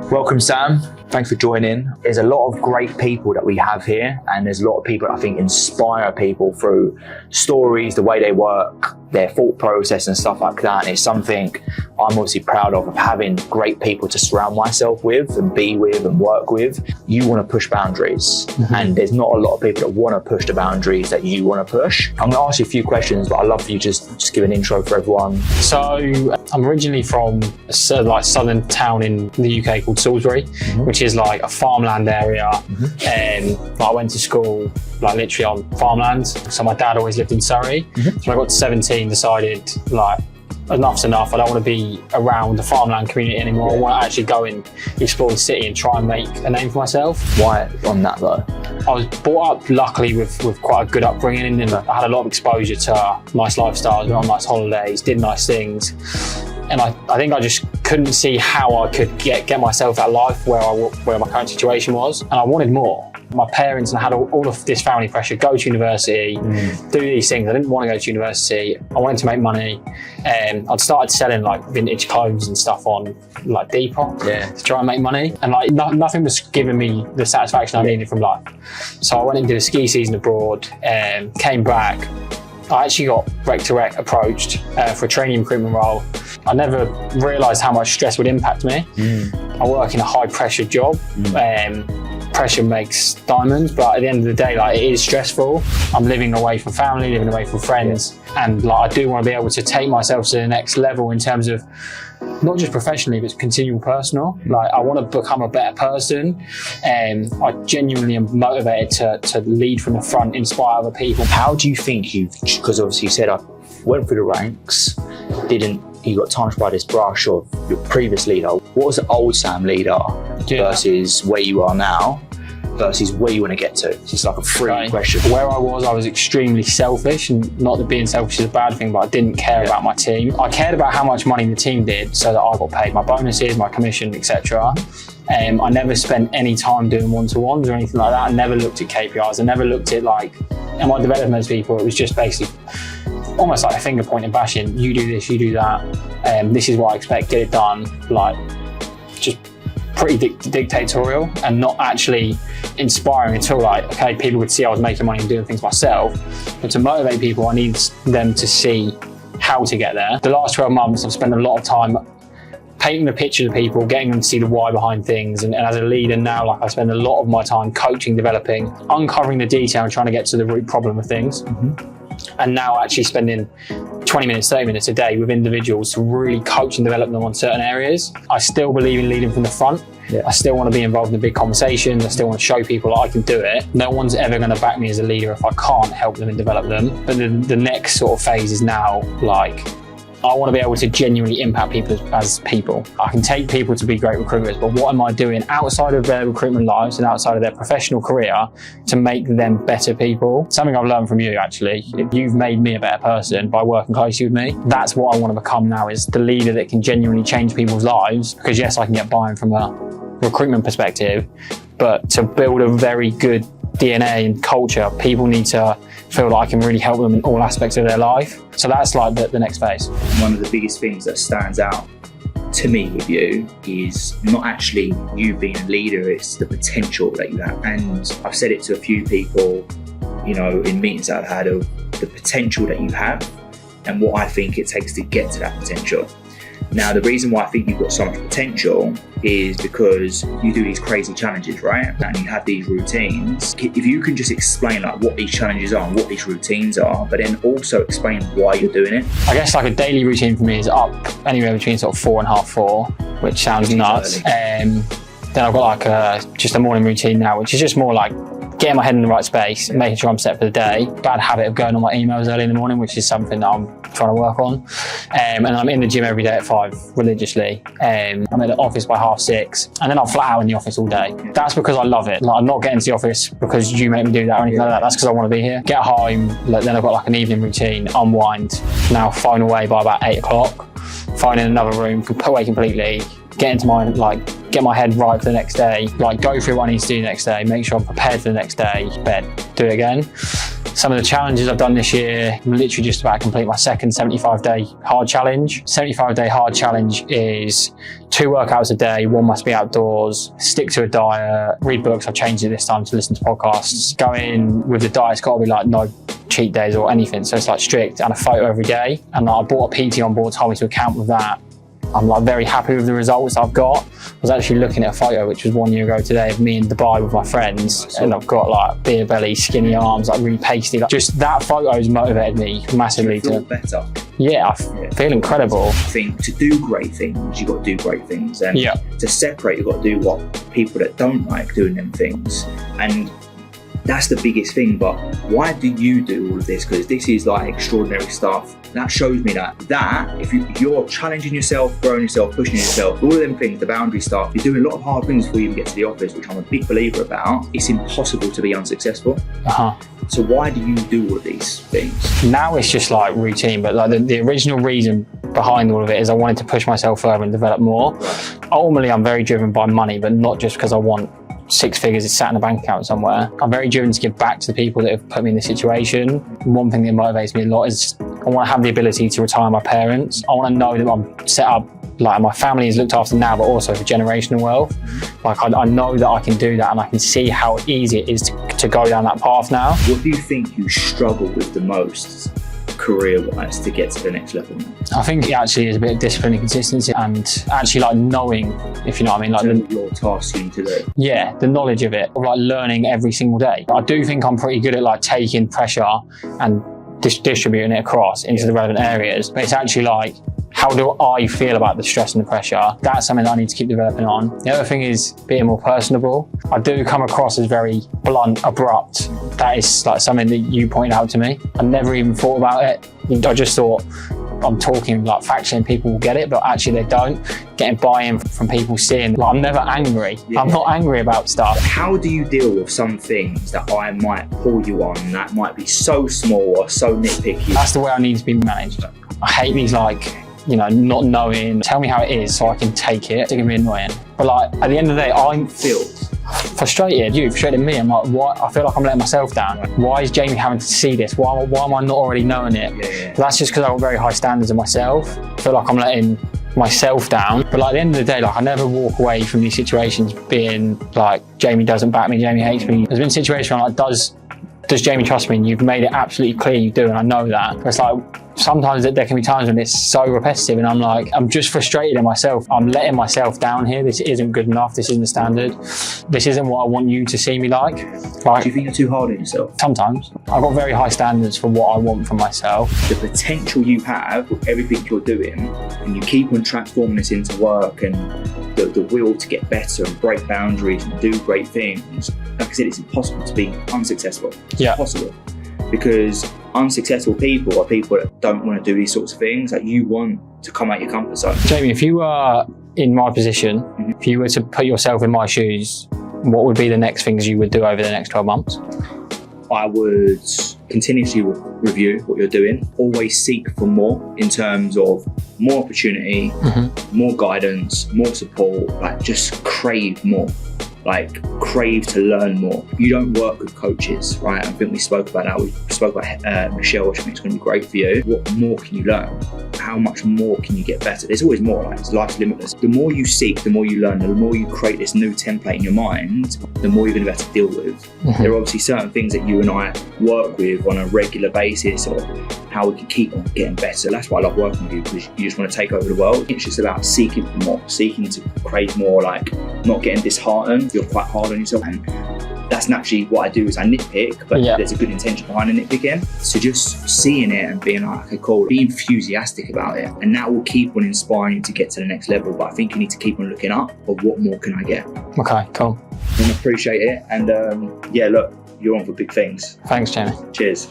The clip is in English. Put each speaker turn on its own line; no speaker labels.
Welcome, Sam. Thanks for joining. There's a lot of great people that we have here, and there's a lot of people that I think inspire people through stories, the way they work, their thought process and stuff like that. And it's something I'm obviously proud of having great people to surround myself with and be with and work with. You want to push boundaries, and there's not a lot of people that want to push the boundaries that you want to push. I'm going to ask you a few questions, but I'd love for you to just give an intro for everyone.
So I'm originally from a southern town in the UK called Salisbury, which is like a farmland area. I went to school like literally on farmland. So my dad always lived in Surrey. So when I got to 17, decided like enough's enough. I don't want to be around the farmland community anymore. I want to actually go and explore the city and try and make a name for myself.
Why on that though?
I was brought up luckily with quite a good upbringing, and I had a lot of exposure to nice lifestyles, went on nice holidays, did nice things. And I think I just couldn't see how I could get myself that life where my current situation was. And I wanted more. My parents, and I had all of this family pressure, go to university, do these things. I didn't want to go to university. I wanted to make money. I'd started selling like vintage clothes and stuff on like Depop to try and make money. And like nothing was giving me the satisfaction I needed from life. So I went and did a ski season abroad, came back. I actually got rec to rec approached for a training recruitment role. I never realised how much stress would impact me. I work in a high pressure job. Pressure makes diamonds, but at the end of the day, like, it is stressful. I'm living away from family, living away from friends, and like I do want to be able to take myself to the next level in terms of not just professionally, but continual personal. Like I want to become a better person, and I genuinely am motivated to lead from the front, inspire other people.
How do you think because obviously you said I went through the ranks, you got tarnished by this brush of your previous leader. What was the old Sam leader versus where you are now versus where you want to get to? It's just like a free question.
Where I was extremely selfish, and not that being selfish is a bad thing, but I didn't care about my team. I cared about how much money the team did so that I got paid my bonuses, my commission, etc. I never spent any time doing one-to-ones or anything like that. I never looked at KPIs. I never looked at like, am I developing those people? It was just basically almost like a finger pointing bashing. You do this, you do that. This is what I expect, get it done. Like just pretty dictatorial and not actually inspiring at all. Like, okay, people would see I was making money and doing things myself, but to motivate people, I need them to see how to get there. The last 12 months, I've spent a lot of time painting the picture to people, getting them to see the why behind things. And as a leader now, like I spend a lot of my time coaching, developing, uncovering the detail and trying to get to the root problem of things. And now actually spending 20 minutes, 30 minutes a day with individuals to really coach and develop them on certain areas. I still believe in leading from the front. I still want to be involved in big conversations. I still want to show people that I can do it. No one's ever going to back me as a leader if I can't help them and develop them. But the next sort of phase is now like, I want to be able to genuinely impact people as people. I can take people to be great recruiters, but what am I doing outside of their recruitment lives and outside of their professional career to make them better people? Something I've learned from you, actually. You've made me a better person by working closely with me. That's what I want to become now, is the leader that can genuinely change people's lives. Because yes, I can get buy-in from a recruitment perspective, but to build a very good DNA and culture, people need to feel like I can really help them in all aspects of their life. So that's like the next phase.
One of the biggest things that stands out to me with you is not actually you being a leader, it's the potential that you have. And I've said it to a few people, you know, in meetings that I've had, of the potential that you have and what I think it takes to get to that potential. Now, the reason why I think you've got so much potential is because you do these crazy challenges, right? And you have these routines. If you can just explain like what these challenges are and what these routines are, but then also explain why you're doing it.
I guess like a daily routine for me is up anywhere between sort of 4 and half 4, which sounds nuts. Then I've got like just a morning routine now, which is just more like getting my head in the right space and making sure I'm set for the day. Bad habit of going on my emails early in the morning, which is something that I'm trying to work on. And I'm in the gym every day at 5 religiously. I'm at the office by 6:30, and then I'm flat out in the office all day. That's because I love it. Like, I'm not getting to the office because you make me do that or anything like that. That's because I want to be here. Get home, then I've got like an evening routine, unwind. Now phone away by about 8 o'clock. Phone in another room, away completely. get my head right for the next day, like go through what I need to do the next day, make sure I'm prepared for the next day, bed, do it again. Some of the challenges I've done this year, I'm literally just about to complete my second 75-day hard challenge. 75-day hard challenge is 2 workouts a day, 1 must be outdoors, stick to a diet, read books. I've changed it this time to listen to podcasts. Go in with the diet, it's got to be like no cheat days or anything. So it's like strict, and a photo every day. And I bought a PT on board to hold me to account with that. I'm like very happy with the results I've got. I was actually looking at a photo, which was 1 year ago today, of me in Dubai with my friends, and I've got like beer belly, skinny arms, like really pasty. Like, just that photo has motivated me massively.
You feel better.
Yeah, I feel incredible.
I think to do great things, you've got to do great things, and to separate, you've got to do what people that don't like doing them things, and that's the biggest thing. But why do you do all of this? Because this is like extraordinary stuff. That shows me that if you're challenging yourself, growing yourself, pushing yourself, all of them things, the boundary stuff, you're doing a lot of hard things before you even get to the office, which I'm a big believer about. It's impossible to be unsuccessful. So why do you do all of these things? Now
it's just like routine, but like the original reason behind all of it is I wanted to push myself further and develop more. Ultimately, I'm very driven by money, but not just because I want 6 figures is sat in a bank account somewhere. I'm very driven to give back to the people that have put me in this situation. One thing that motivates me a lot is I want to have the ability to retire my parents. I want to know that I'm set up, like my family is looked after now, but also for generational wealth. Like I know that I can do that, and I can see how easy it is to go down that path now.
What do you think you struggle with the most career-wise to get to the next level?
I think it actually is a bit of discipline and consistency, and actually like knowing, if you know what I mean, like
your tasks you need to do.
Yeah, the knowledge of it, like learning every single day. I do think I'm pretty good at like taking pressure and distributing it across into the relevant areas, but it's actually like, how do I feel about the stress and the pressure? That's something that I need to keep developing on. The other thing is being more personable. I do come across as very blunt, abrupt. That is like something that you pointed out to me. I never even thought about it. I just thought I'm talking like factually and people will get it, but actually they don't. Getting buy-in from people seeing, like, I'm never angry. I'm not angry about stuff.
How do you deal with some things that I might pull you on that might be so small or so nitpicky?
That's the way I need to be managed. I hate these like, you know, not knowing. Tell me how it is so I can take it. It's gonna be annoying. But like at the end of the day, I feel frustrated. You frustrated me. I'm like, what? I feel like I'm letting myself down. Why is Jamie having to see this? Why am I not already knowing it? That's just because I've got very high standards of myself. I feel like I'm letting myself down. But like at the end of the day, like I never walk away from these situations being like, Jamie doesn't back me, Jamie hates me. There's been situations where I'm like, does Jamie trust me? And you've made it absolutely clear you do, and I know that. But it's like, sometimes there can be times when it's so repetitive and I'm like, I'm just frustrated at myself. I'm letting myself down here. This isn't good enough. This isn't the standard. This isn't what I want you to see me like.
Do you think you're too hard on yourself?
Sometimes. I've got very high standards for what I want from myself.
The potential you have with everything you're doing, and you keep on transforming this into work, and the will to get better and break boundaries and do great things. Like I said, it's impossible to be unsuccessful.
Yeah.
Impossible. Because unsuccessful people are people that don't want to do these sorts of things. Like, you want to come out your comfort zone.
Jamie, if you were in my position, if you were to put yourself in my shoes, what would be the next things you would do over the next 12 months?
I would continuously review what you're doing, always seek for more in terms of more opportunity, more guidance, more support, like just crave more. Like, crave to learn more. You don't work with coaches, right? I think we spoke about that. We spoke about Michelle, which I think is going to be great for you. What more can you learn? How much more can you get better? There's always more, like, life's limitless. The more you seek, the more you learn, the more you create this new template in your mind, the more you're going to be able to deal with. There are obviously certain things that you and I work with on a regular basis, or how we can keep on getting better. That's why I love working with you, because you just want to take over the world. It's just about seeking for more, seeking to crave more, like not getting disheartened. You're quite hard on yourself, and that's naturally what I do is I nitpick, but there's a good intention behind the nitpicking. So just seeing it and being like, okay, cool, be enthusiastic about it, and that will keep on inspiring you to get to the next level. But I think you need to keep on looking up of what more can I get.
Okay, cool.
I appreciate it, and yeah, look, you're on for big things.
Thanks, Jamie.
Cheers.